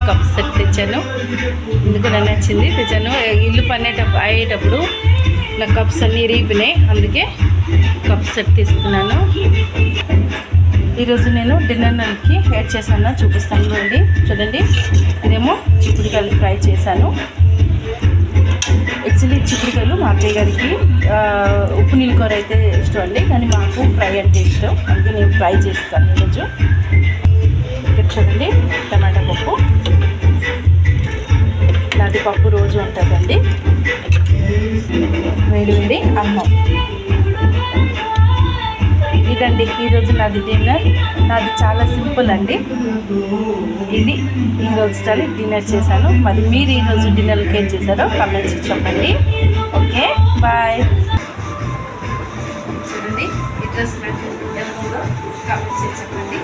Cup set తెచ్చాను. ఎందుకు నచ్చింది తెచ్చాను. ఇల్లు అయ్యేటప్పుడు నా కప్స్ అన్నీ రీపినాయి, అందుకే కప్ సెట్ తీసుకున్నాను. ఈరోజు నేను డిన్నర్కి యాడ్ చేశాను, చూపిస్తాను చూడండి. చూడండి, ఇదేమో చిక్కుడుకాయలు ఫ్రై చేశాను. యాక్చువల్లీ చిక్కుడుకాయలు మా అత్తయ్య గారికి ఉప్పు నీళ్ళ కూర అయితే ఇష్టం అండి, కానీ మాకు ఫ్రై అంటే ఇష్టం, అందుకే నేను ఫ్రై చేస్తాను ఈరోజు. ఇక్కడ చూడండి, టమాటా పప్పు, నాది పప్పు రోజు ఉంటుందండి. వేడి అన్నం. ఇదండి ఈరోజు నాది డిన్నర్. నాది చాలా సింపుల్ అండి. ఇది ఈరోజు స్టైల్ డిన్నర్ చేశాను. మరి మీరు ఈరోజు డిన్నర్కి ఏం చేశారో కామెంట్స్ చెప్పండి. Okay, bye. చూడండి, ఈ డ్రెస్ నాకు ఎలా ఉందో కామెంట్స్ చెప్పండి.